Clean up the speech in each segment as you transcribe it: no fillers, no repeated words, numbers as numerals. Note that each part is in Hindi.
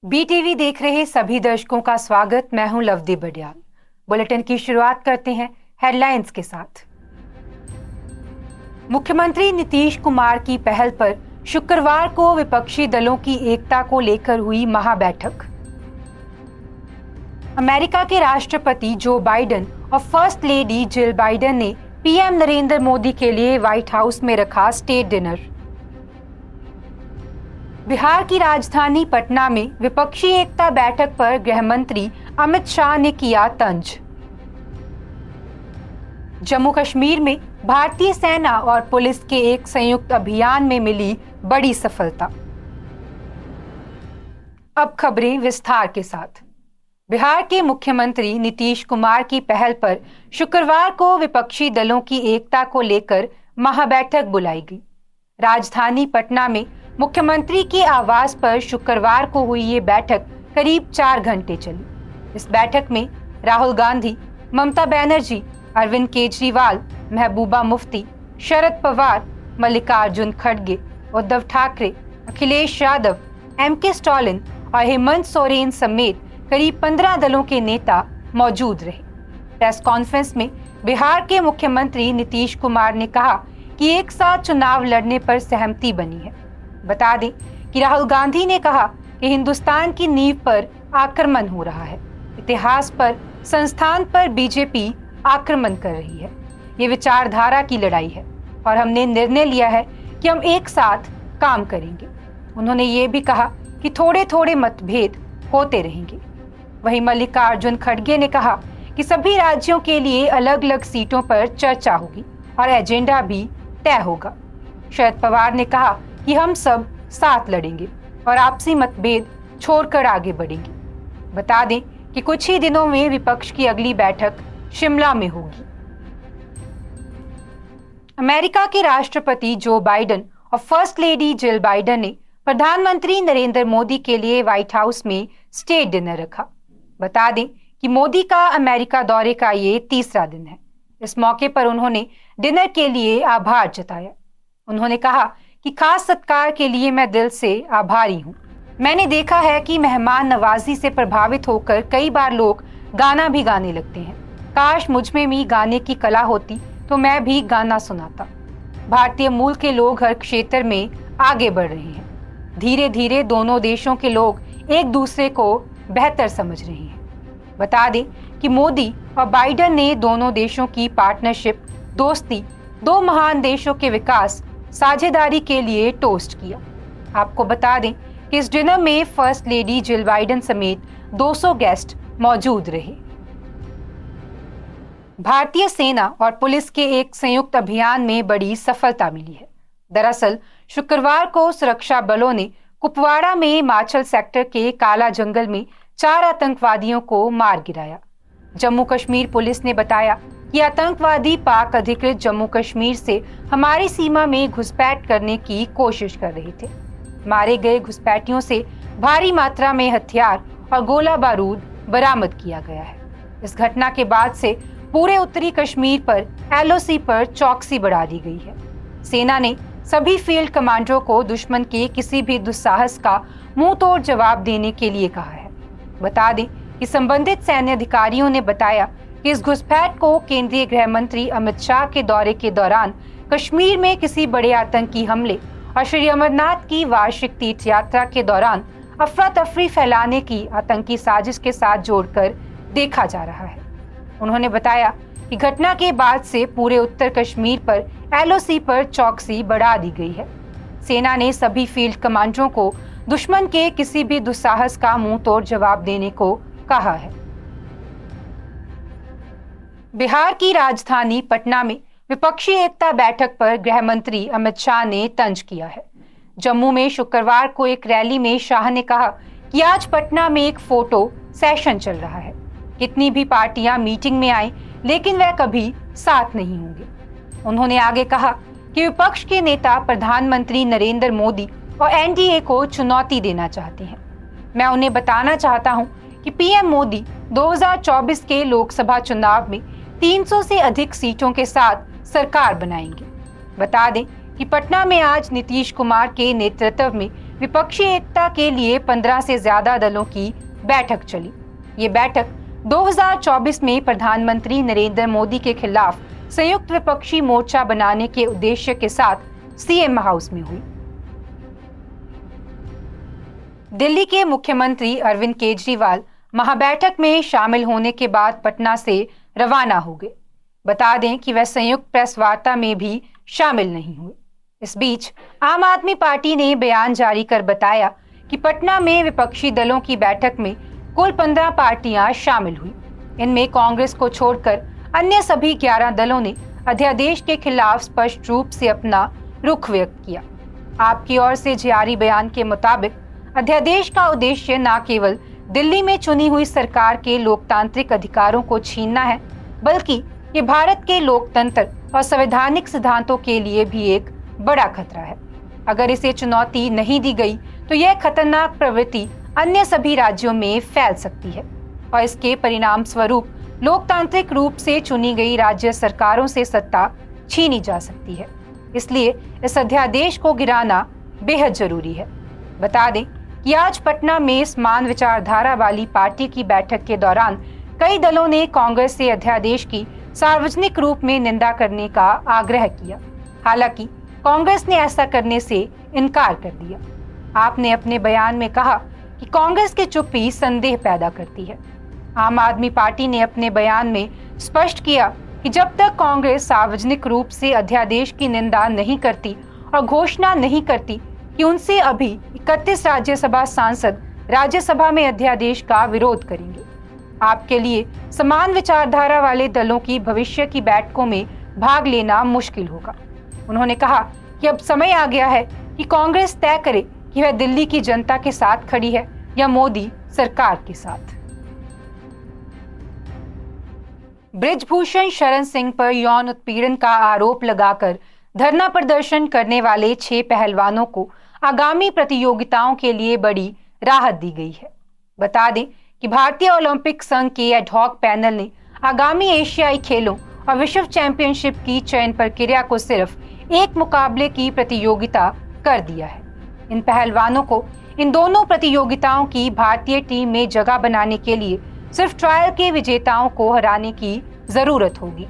बीटीवी देख रहे सभी दर्शकों का स्वागत। मैं हूं लवदी बडियाल। बुलेटिन की शुरुआत करते हैं हेडलाइंस के साथ। मुख्यमंत्री नीतीश कुमार की पहल पर शुक्रवार को विपक्षी दलों की एकता को लेकर हुई महाबैठक। अमेरिका के राष्ट्रपति जो बाइडेन और फर्स्ट लेडी जिल बाइडेन ने पीएम नरेंद्र मोदी के लिए व्हाइट हाउस में रखा स्टेट डिनर। बिहार की राजधानी पटना में विपक्षी एकता बैठक पर गृह मंत्री अमित शाह ने किया तंज। जम्मू कश्मीर में भारतीय सेना और पुलिस के एक संयुक्त अभियान में मिली बड़ी सफलता। अब खबरें विस्तार के साथ। बिहार के मुख्यमंत्री नीतीश कुमार की पहल पर शुक्रवार को विपक्षी दलों की एकता को लेकर महाबैठक बुलाई गई। राजधानी पटना में मुख्यमंत्री के आवास पर शुक्रवार को हुई ये बैठक करीब 4 घंटे चली। इस बैठक में राहुल गांधी, ममता बनर्जी, अरविंद केजरीवाल, महबूबा मुफ्ती, शरद पवार, मल्लिकार्जुन खड़गे, उद्धव ठाकरे, अखिलेश यादव, एमके स्टालिन और हेमंत सोरेन समेत करीब 15 दलों के नेता मौजूद रहे। प्रेस कॉन्फ्रेंस में बिहार के मुख्यमंत्री नीतीश कुमार ने कहा कि एक साथ चुनाव लड़ने पर सहमति बनी है। बता दें कि राहुल गांधी ने कहा कि हिंदुस्तान की नींव पर आक्रमण हो रहा है, इतिहास पर, संस्थान पर बीजेपी आक्रमण कर रही है। ये विचारधारा की लड़ाई है और हमने निर्णय लिया है कि हम एक साथ काम करेंगे। उन्होंने ये भी कहा कि थोड़े थोड़े मतभेद होते रहेंगे। वहीं मल्लिकार्जुन खड़गे ने कहा कि सभी राज्यों के लिए अलग अलग सीटों पर चर्चा होगी और एजेंडा भी तय होगा। शरद पवार ने कहा कि हम सब साथ लड़ेंगे और आपसी मतभेद छोड़कर आगे बढ़ेंगे। बता दें कि कुछ ही दिनों में विपक्ष की अगली बैठक शिमला में होगी। अमेरिका के राष्ट्रपति जो बाइडेन और फर्स्ट लेडी जिल बाइडेन ने प्रधानमंत्री नरेंद्र मोदी के लिए व्हाइट हाउस में स्टेट डिनर रखा। बता दें कि मोदी का अमेरिका दौरे का ये तीसरा दिन है। इस मौके पर उन्होंने डिनर के लिए आभार जताया। उन्होंने कहा कि खास सत्कार के लिए मैं दिल से आभारी हूँ। मैंने देखा है कि मेहमान नवाजी से प्रभावित होकर कई बार लोग गाना भी गाने लगते हैं। काश मुझ में भी गाने की कला होती तो मैं भी गाना सुनाता। भारतीय मूल के लोग हर क्षेत्र में आगे बढ़ रहे हैं। धीरे धीरे दोनों देशों के लोग एक दूसरे को बेहतर समझ रहे हैं। बता दें कि मोदी और बाइडेन ने दोनों देशों की पार्टनरशिप, दोस्ती, दो महान देशों के विकास, साझेदारी के लिए टोस्ट किया। आपको बता दें कि इस डिनर में फर्स्ट लेडी जिल बाइडेन समेत 200 गेस्ट मौजूद रहे। भारतीय सेना और पुलिस के एक संयुक्त अभियान में बड़ी सफलता मिली है। दरअसल शुक्रवार को सुरक्षा बलों ने कुपवाड़ा में हिमाचल सेक्टर के काला जंगल में 4 आतंकवादियों को मार गिराया। जम्मू कश्मीर पुलिस ने बताया कि आतंकवादी पाक अधिकृत जम्मू कश्मीर से हमारी सीमा में घुसपैठ करने की कोशिश कर रहे थे। मारे गए घुसपैठियों से भारी मात्रा में हथियार और गोला बारूद बरामद किया गया है। इस घटना के बाद से पूरे उत्तरी कश्मीर पर एलओसी पर चौकसी बढ़ा दी गई है। सेना ने सभी फील्ड कमांडरों को दुश्मन के किसी भी दुस्साहस का मुंह तोड़ जवाब देने के लिए कहा है। बता दें कि संबंधित सैन्य अधिकारियों ने बताया कि इस घुसपैठ को केंद्रीय गृह मंत्री अमित शाह के दौरे के दौरान कश्मीर में किसी बड़े आतंकी हमले और श्री अमरनाथ की वार्षिक तीर्थ यात्रा के दौरान अफरा तफरी फैलाने की आतंकी साजिश के साथ जोड़कर देखा जा रहा है। उन्होंने बताया कि घटना के बाद से पूरे उत्तर कश्मीर पर एलओसी पर चौकसी बढ़ा दी गई है। सेना ने सभी फील्ड कमांडरों को दुश्मन के किसी भी दुस्साहस का मुंह तोड़ जवाब देने को कहा है। बिहार की राजधानी पटना में विपक्षी एकता बैठक पर गृह मंत्री अमित शाह ने तंज किया है। जम्मू में शुक्रवार को एक रैली में शाह ने कहा कि आज पटना में एक फोटो सेशन चल रहा है। कितनी भी पार्टियां मीटिंग में आए लेकिन वह कभी साथ नहीं होंगे। उन्होंने आगे कहा कि विपक्ष के नेता प्रधानमंत्री नरेंद्र मोदी और एनडीए को चुनौती देना चाहते हैं। मैं उन्हें बताना चाहता हूं कि पीएम मोदी 2024 के लोकसभा चुनाव में 300 से अधिक सीटों के साथ सरकार बनाएंगे। बता दें कि पटना में आज नीतीश कुमार के नेतृत्व में विपक्षी एकता के लिए 15 से ज्यादा दलों की बैठक चली। ये बैठक 2024 में प्रधानमंत्री नरेंद्र मोदी के खिलाफ संयुक्त विपक्षी मोर्चा बनाने के उद्देश्य के साथ सीएम हाउस में हुई। दिल्ली के मुख्यमंत्री अरविंद केजरीवाल महाबैठक में शामिल होने के बाद पटना से रवाना हो गए। बता दें कि वह संयुक्त प्रेस वार्ता में भी शामिल नहीं हुए। इस बीच आम आदमी पार्टी ने बयान जारी कर बताया कि पटना में विपक्षी दलों की बैठक में कुल 15 पार्टियां शामिल हुई। इनमें कांग्रेस को छोड़कर अन्य सभी 11 दलों ने अध्यादेश के खिलाफ स्पष्ट रूप से अपना रुख व्यक्त किया। आपकी ओर से जारी बयान के मुताबिक अध्यादेश का उद्देश्य न केवल दिल्ली में चुनी हुई सरकार के लोकतांत्रिक अधिकारों को छीनना है, बल्कि ये भारत के लोकतंत्र और संवैधानिक सिद्धांतों के लिए भी एक बड़ा खतरा है। अगर इसे चुनौती नहीं दी गई तो यह खतरनाक प्रवृत्ति अन्य सभी राज्यों में फैल सकती है और इसके परिणाम स्वरूप लोकतांत्रिक रूप से चुनी गई राज्य सरकारों से सत्ता छीनी जा सकती है। इसलिए इस अध्यादेश को गिराना बेहद जरूरी है। बता दें कि आज पटना में समान विचारधारा वाली पार्टी की बैठक के दौरान कई दलों ने कांग्रेस से अध्यादेश की सार्वजनिक रूप में निंदा करने का आग्रह किया। हालांकि कांग्रेस ने ऐसा करने से इनकार कर दिया। आपने अपने बयान में कहा कि कांग्रेस की चुप्पी संदेह पैदा करती है। आम आदमी पार्टी ने अपने बयान में स्पष्ट किया कि जब तक कांग्रेस सार्वजनिक रूप से अध्यादेश की निंदा नहीं करती और घोषणा नहीं करती कि उनसे अभी 31 राज्यसभा सांसद राज्यसभा में अध्यादेश का विरोध करेंगे। आपके लिए समान विचारधारा वाले दलों की भविष्य की बैठकों में भाग लेना मुश्किल होगा। उन्होंने कहा कि अब समय आ गया है कि कांग्रेस तय करे कि वह दिल्ली की जनता के साथ खड़ी है या मोदी सरकार के साथ। बृजभूषण शरण सिंह पर यौन उत्पीड़न का आरोप लगाकर धरना प्रदर्शन करने वाले 6 पहलवानों को आगामी प्रतियोगिताओं के लिए बड़ी राहत दी गई है। बता दें कि भारतीय ओलंपिक संघ के एडहॉक पैनल ने आगामी एशियाई खेलों और विश्व चैंपियनशिप की चयन प्रक्रिया को सिर्फ एक मुकाबले की प्रतियोगिता कर दिया है। इन पहलवानों को इन दोनों प्रतियोगिताओं की भारतीय टीम में जगह बनाने के लिए सिर्फ ट्रायल के विजेताओं को हराने की जरूरत होगी।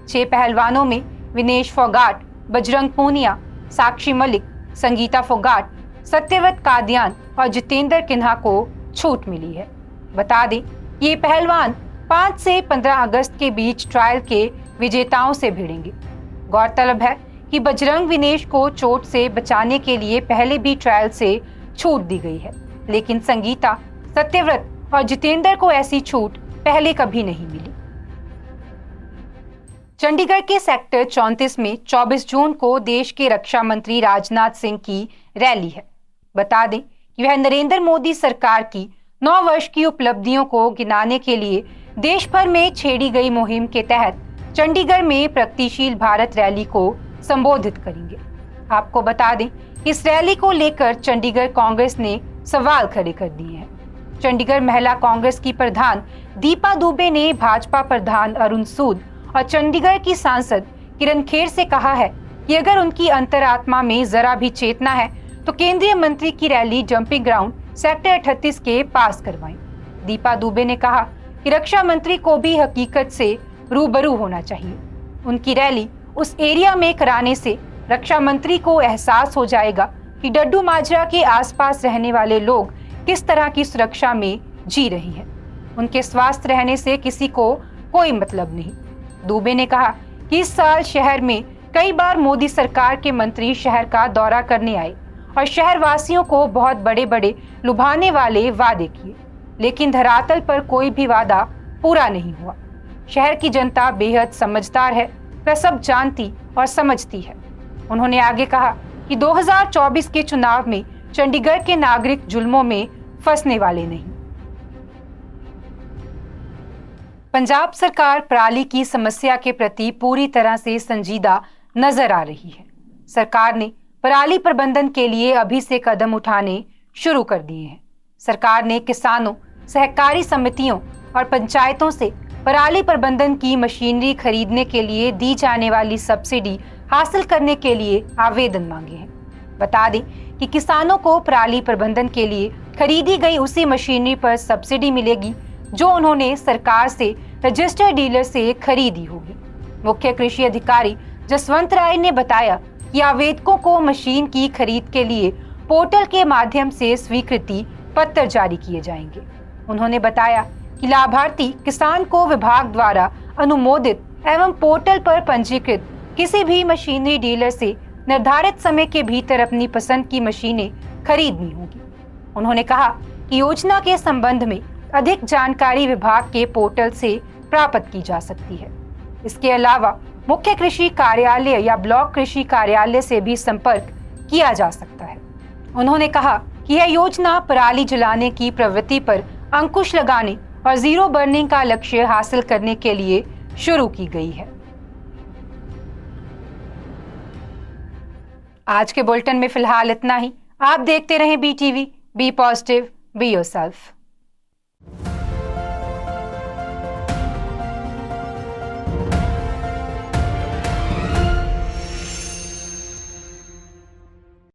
6 पहलवानों में विनेश फोगाट, बजरंग पूनिया, साक्षी मलिक, संगीता फोगाट, सत्यव्रत कादियान और जितेंद्र किन्हा को छूट मिली है। बता दें ये पहलवान 5 से 15 अगस्त के बीच ट्रायल के विजेताओं से भिड़ेंगे। गौरतलब है कि बजरंग विनेश को चोट से बचाने के लिए पहले भी ट्रायल से छूट दी गई है, लेकिन संगीता, सत्यव्रत और जितेंद्र को ऐसी छूट पहले कभी नहीं मिली। चंडीगढ़ के सेक्टर 34 में 24 जून को देश के रक्षा मंत्री राजनाथ सिंह की रैली है। बता दें कि वह नरेंद्र मोदी सरकार की 9 वर्ष की उपलब्धियों को गिनाने के लिए देश भर में छेड़ी गई मुहिम के तहत चंडीगढ़ में प्रगतिशील भारत रैली को संबोधित करेंगे। आपको बता दें कि इस रैली को लेकर चंडीगढ़ कांग्रेस ने सवाल खड़े कर दिए हैं। चंडीगढ़ महिला कांग्रेस की प्रधान दीपा दुबे ने भाजपा प्रधान अरुण सूद और चंडीगढ़ की सांसद किरण खेर से कहा है कि अगर उनकी अंतरात्मा में जरा भी चेतना है तो केंद्रीय मंत्री की रैली जंपिंग ग्राउंड सेक्टर 38 के पास करवाएं। दीपा दुबे ने कहा कि रक्षा मंत्री को भी हकीकत से रूबरू होना चाहिए। उनकी रैली उस एरिया में कराने से रक्षा मंत्री को एहसास हो जाएगा कि डड्डू माजरा के आसपास रहने वाले लोग किस तरह की सुरक्षा में जी रहे हैं। उनके स्वस्थ रहने से किसी को कोई मतलब नहीं। दुबे ने कहा कि इस साल शहर में कई बार मोदी सरकार के मंत्री शहर का दौरा करने आए और शहर वासियों को बहुत बड़े बड़े लुभाने वाले वादे किए, लेकिन धरातल पर कोई भी वादा पूरा नहीं हुआ। शहर की जनता बेहद समझदार है, वह सब जानती और समझती है। उन्होंने आगे कहा कि 2024 के चुनाव में चंडीगढ़ के नागरिक जुल्मों में फंसने वाले नहीं। पंजाब सरकार पराली की समस्या के प्रति पूरी तरह से संजीदा नजर आ रही है। सरकार ने पराली प्रबंधन के लिए अभी से कदम उठाने शुरू कर दिए हैं। सरकार ने किसानों, सहकारी समितियों और पंचायतों से पराली प्रबंधन की मशीनरी खरीदने के लिए दी जाने वाली सब्सिडी हासिल करने के लिए आवेदन मांगे हैं। बता दें कि कि किसानों को पराली प्रबंधन के लिए खरीदी गई उसी मशीनरी पर सब्सिडी मिलेगी जो उन्होंने सरकार से रजिस्टर्ड डीलर से खरीदी होगी। मुख्य कृषि अधिकारी जसवंत राय ने बताया कि आवेदकों को मशीन की खरीद के लिए पोर्टल के माध्यम से स्वीकृति पत्र जारी किए जाएंगे। उन्होंने बताया कि लाभार्थी किसान को विभाग द्वारा अनुमोदित एवं पोर्टल पर पंजीकृत किसी भी मशीनरी डीलर से निर्धारित समय के भीतर अपनी पसंद की मशीनें खरीदनी होगी। उन्होंने कहा कि योजना के संबंध में अधिक जानकारी विभाग के पोर्टल से प्राप्त की जा सकती है। इसके अलावा मुख्य कृषि कार्यालय या ब्लॉक कृषि कार्यालय से भी संपर्क किया जा सकता है। उन्होंने कहा कि यह योजना पराली जलाने की प्रवृत्ति पर अंकुश लगाने और जीरो बर्निंग का लक्ष्य हासिल करने के लिए शुरू की गई है। आज के बुलेटिन में फिलहाल इतना ही। आप देखते रहें BTV, be positive, be yourself.